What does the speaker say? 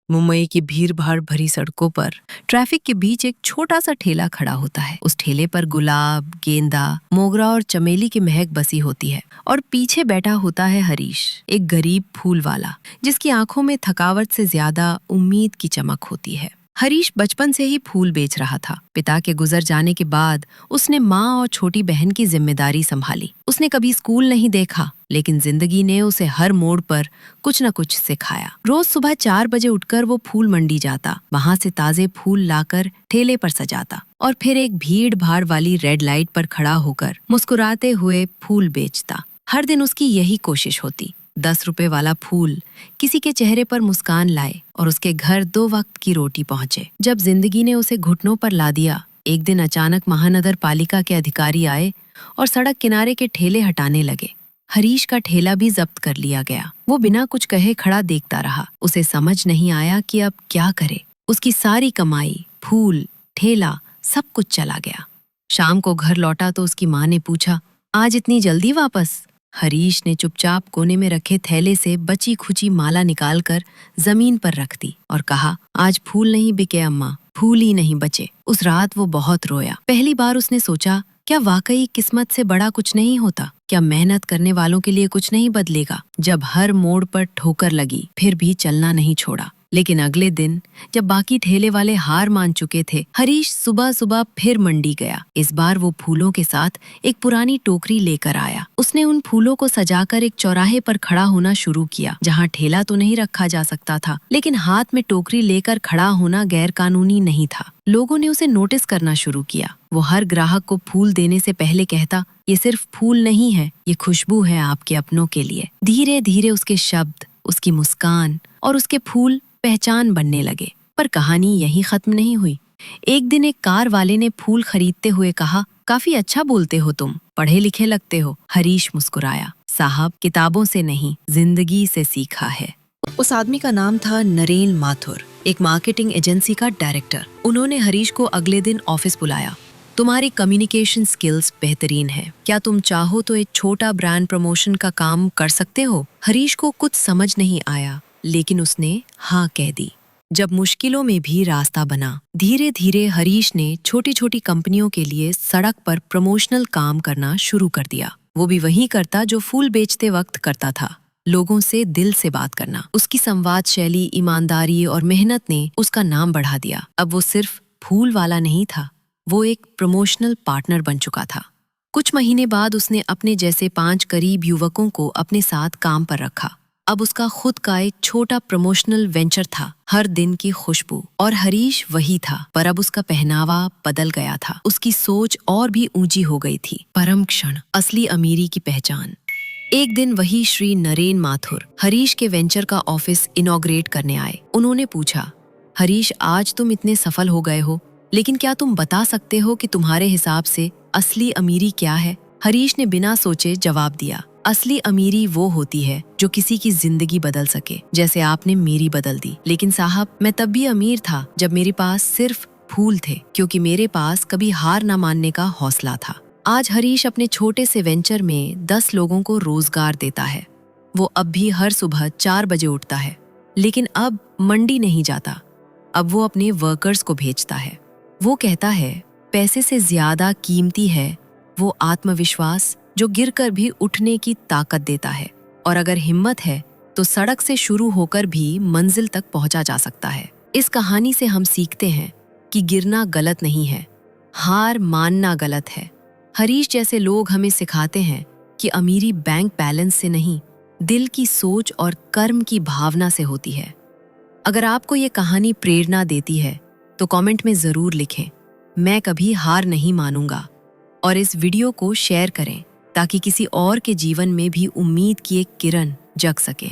मुंबई की भीड़ भाड़ भरी सड़कों पर ट्रैफिक के बीच एक छोटा सा ठेला खड़ा होता है। उस ठेले पर गुलाब, गेंदा, मोगरा और चमेली की महक बसी होती है और पीछे बैठा होता है हरीश, एक गरीब फूल वाला जिसकी आंखों में थकावट से ज्यादा उम्मीद की चमक होती है। हरीश बचपन से ही फूल बेच रहा था। पिता के गुजर जाने के बाद उसने माँ और छोटी बहन की जिम्मेदारी संभाली। उसने कभी स्कूल नहीं देखा, लेकिन जिंदगी ने उसे हर मोड़ पर कुछ न कुछ सिखाया। रोज सुबह 4 बजे उठकर वो फूल मंडी जाता, वहां से ताजे फूल लाकर ठेले पर सजाता और फिर एक भीड़ भाड़ वाली रेड लाइट पर खड़ा होकर मुस्कुराते हुए फूल बेचता। हर दिन उसकी यही कोशिश होती, 10 रुपए वाला फूल किसी के चेहरे पर मुस्कान लाए और उसके घर 2 वक्त की रोटी पहुंचे। जब जिंदगी ने उसे घुटनों पर ला दिया, एक दिन अचानक महानगर पालिका के अधिकारी आए और सड़क किनारे के ठेले हटाने लगे। हरीश का ठेला भी जब्त कर लिया गया। वो बिना कुछ कहे खड़ा देखता रहा। उसे समझ नहीं आया कि अब क्या करे। उसकी सारी कमाई, फूल, ठेला, सब कुछ चला गया। शाम को घर लौटा तो उसकी माँ ने पूछा, आज इतनी जल्दी वापस? हरीश ने चुपचाप कोने में रखे थैले से बची खुची माला निकालकर जमीन पर रख दी और कहा, आज फूल नहीं बिके अम्मा, फूल ही नहीं बचे। उस रात वो बहुत रोया। पहली बार उसने सोचा, क्या वाकई किस्मत से बड़ा कुछ नहीं होता? क्या मेहनत करने वालों के लिए कुछ नहीं बदलेगा? जब हर मोड़ पर ठोकर लगी, फिर भी चलना नहीं छोड़ा। लेकिन अगले दिन जब बाकी ठेले वाले हार मान चुके थे, हरीश सुबह सुबह फिर मंडी गया। इस बार वो फूलों के साथ एक पुरानी टोकरी लेकर आया। उसने उन फूलों को सजाकर एक चौराहे पर खड़ा होना शुरू किया, जहाँ ठेला तो नहीं रखा जा सकता था, लेकिन हाथ में टोकरी लेकर खड़ा होना गैर कानूनी नहीं था। लोगों ने उसे नोटिस करना शुरू किया। वो हर ग्राहक को फूल देने से पहले कहता, ये सिर्फ फूल नहीं है, ये खुशबू है आपके अपनों के लिए। धीरे धीरे उसके शब्द, उसकी मुस्कान और उसके फूल पहचान बनने लगे। पर कहानी यहीं खत्म नहीं हुई। एक दिन एक कार वाले ने फूल खरीदते हुए कहा, काफी अच्छा बोलते हो तुम, पढ़े लिखे लगते हो। हरीश मुस्कुराया, साहब किताबों से नहीं, जिंदगी से सीखा है। उस आदमी का नाम था नरेन माथुर, एक मार्केटिंग एजेंसी का डायरेक्टर। उन्होंने हरीश को अगले दिन ऑफिस बुलाया। तुम्हारी कम्युनिकेशन स्किल्स बेहतरीन है, क्या तुम चाहो तो एक छोटा ब्रांड प्रमोशन का काम कर सकते हो? हरीश को कुछ समझ नहीं आया, लेकिन उसने हाँ कह दी। जब मुश्किलों में भी रास्ता बना, धीरे धीरे हरीश ने छोटी छोटी कंपनियों के लिए सड़क पर प्रमोशनल काम करना शुरू कर दिया। वो भी वही करता जो फूल बेचते वक्त करता था, लोगों से दिल से बात करना। उसकी संवाद शैली, ईमानदारी और मेहनत ने उसका नाम बढ़ा दिया। अब वो सिर्फ फूल वाला नहीं था, वो एक प्रमोशनल पार्टनर बन चुका था। कुछ महीने बाद उसने अपने जैसे 5 करीब युवकों को अपने साथ काम पर रखा। अब उसका खुद का एक छोटा प्रमोशनल वेंचर था, हर दिन की खुशबू। और हरीश वही था, पर अब उसका पहनावा बदल गया था। उसकी सोच और भी ऊंची हो गई थी। परम क्षण, असली अमीरी की पहचान। एक दिन वही श्री नरेन माथुर हरीश के वेंचर का ऑफिस इनॉग्रेट करने आए। उन्होंने पूछा, हरीश आज तुम इतने सफल हो गए हो, लेकिन क्या तुम बता सकते हो कि तुम्हारे हिसाब से असली अमीरी क्या है? हरीश ने बिना सोचे जवाब दिया, असली अमीरी वो होती है जो किसी की जिंदगी बदल सके, जैसे आपने मेरी बदल दी। लेकिन साहब, मैं तब भी अमीर था जब मेरे पास सिर्फ फूल थे, क्योंकि मेरे पास कभी हार न मानने का हौसला था। आज हरीश अपने छोटे से वेंचर में 10 लोगों को रोजगार देता है। वो अब भी हर सुबह 4 बजे उठता है, लेकिन अब मंडी नहीं जाता। अब वो अपने वर्कर्स को भेजता है। वो कहता है, पैसे से ज्यादा कीमती है वो आत्मविश्वास जो गिरकर भी उठने की ताकत देता है। और अगर हिम्मत है तो सड़क से शुरू होकर भी मंजिल तक पहुंचा जा सकता है। इस कहानी से हम सीखते हैं कि गिरना गलत नहीं है, हार मानना गलत है। हरीश जैसे लोग हमें सिखाते हैं कि अमीरी बैंक बैलेंस से नहीं, दिल की सोच और कर्म की भावना से होती है। अगर आपको ये कहानी प्रेरणा देती है तो कमेंट में जरूर लिखें, मैं कभी हार नहीं मानूंगा। और इस वीडियो को शेयर करें ताकि किसी और के जीवन में भी उम्मीद की एक किरण जग सके।